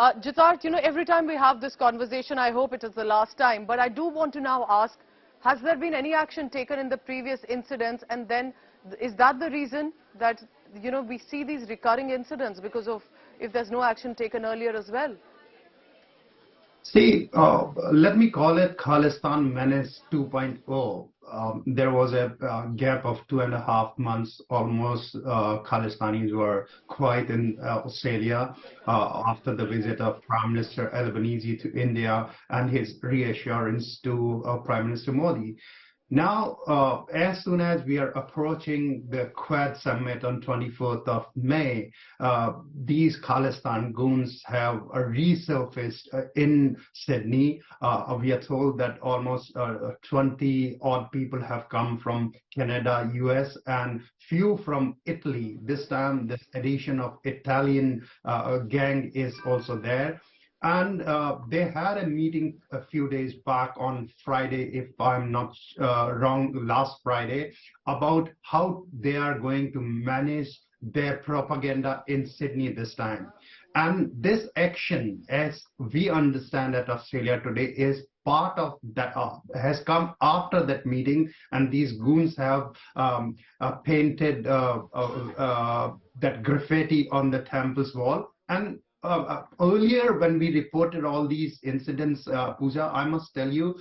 Jitarth, every time we have this conversation, I hope it is the last time, but I do want to now ask, has there been any action taken in the previous incidents, and then is that the reason that, we see these recurring incidents because of if there's no action taken earlier as well? See, let me call it Khalistan Menace 2.0. There was a gap of 2.5 months almost. Khalistanis were quiet in Australia after the visit of Prime Minister Albanese to India and his reassurance to Prime Minister Modi. Now, as soon as we are approaching the Quad Summit on 24th of May, these Khalistan goons have resurfaced in Sydney. We are told that almost 20 odd people have come from Canada, US, and few from Italy. This time, this addition of Italian gang is also there. And they had a meeting a few days back on Friday, if I'm not wrong, last Friday, about how they are going to manage their propaganda in Sydney this time. And this action, as we understand at Australia today, is part of that, has come after that meeting, and these goons have painted that graffiti on the temple's wall. And earlier, when we reported all these incidents, Pooja, I must tell you,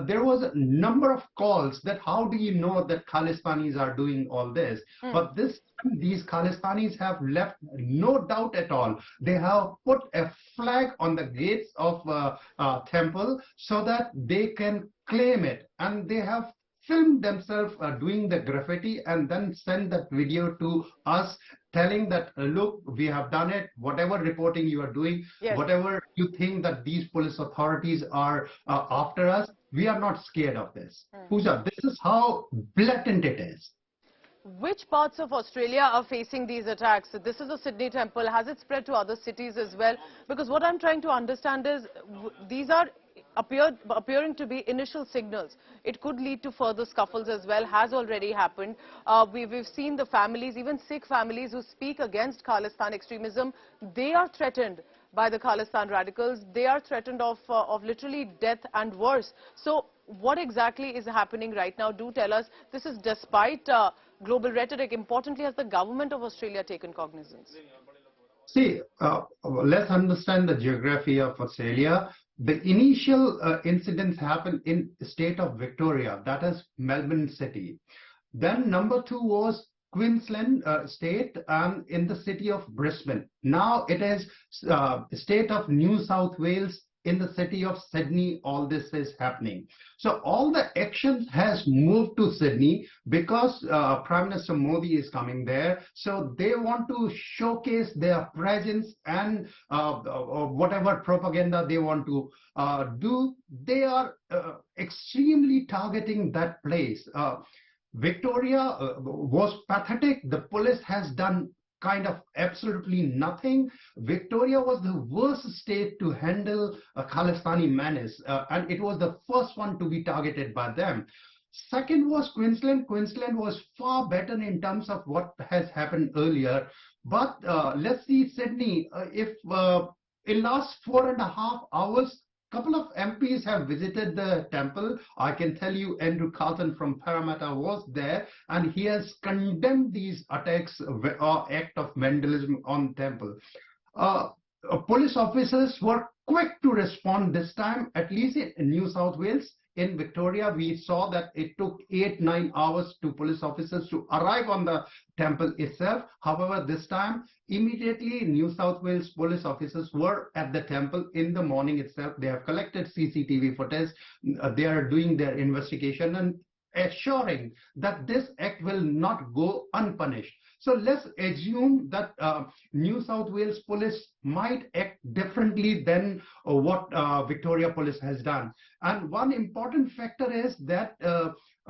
there was a number of calls that how do you know that Khalistanis are doing all this? But these Khalistanis have left no doubt at all. They have put a flag on the gates of temple so that they can claim it, and they have filmed themselves doing the graffiti and then send that video to us telling that, look, we have done it, whatever reporting you are doing, yes, whatever you think that these police authorities are after us, we are not scared of this. Pooja, this is how blatant it is. Which parts of Australia are facing these attacks? This is a Sydney temple. Has it spread to other cities as well? Because what I'm trying to understand is these are appearing to be initial signals. It could lead to further scuffles as well, has already happened. We've seen the families, even Sikh families who speak against Khalistan extremism, they are threatened by the Khalistan radicals. They are threatened of literally death and worse. So what exactly is happening right now? Do tell us. This is despite global rhetoric. Importantly, has the government of Australia taken cognizance? See, let's understand the geography of Australia. The initial incidents happened in the state of Victoria, that is Melbourne City. Then number 2 was Queensland state and in the city of Brisbane. Now it is state of New South Wales, in the city of Sydney, all this is happening. So all the actions has moved to Sydney because Prime Minister Modi is coming there. So they want to showcase their presence and whatever propaganda they want to do. They are extremely targeting that place. Victoria was pathetic. The police has done kind of absolutely nothing. Victoria was the worst state to handle a Khalistani menace, and it was the first one to be targeted by them. Second was Queensland. Queensland was far better in terms of what has happened earlier. But let's see Sydney. If in last 4.5 hours, couple of MPs have visited the temple. I can tell you Andrew Carlton from Parramatta was there, and he has condemned these attacks or act of vandalism on temple. Police officers were quick to respond this time, at least in New South Wales. In Victoria, we saw that it took 8-9 hours to police officers to arrive on the temple itself. However, this time, immediately New South Wales police officers were at the temple in the morning itself. They have collected CCTV footage. They are doing their investigation and assuring that this act will not go unpunished. So let's assume that New South Wales police might act differently than what Victoria police has done. And one important factor is that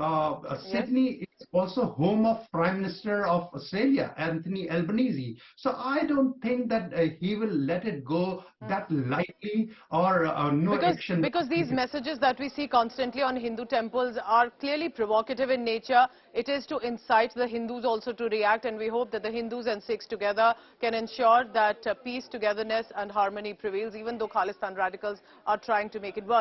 Yes. Sydney is also home of Prime Minister of Australia, Anthony Albanese. So I don't think that he will let it go that lightly, or no action. Because these messages that we see constantly on Hindu temples are clearly provocative in nature. It is to incite the Hindus also to react, and we hope that the Hindus and Sikhs together can ensure that peace, togetherness and harmony prevails, even though Khalistan radicals are trying to make it worse.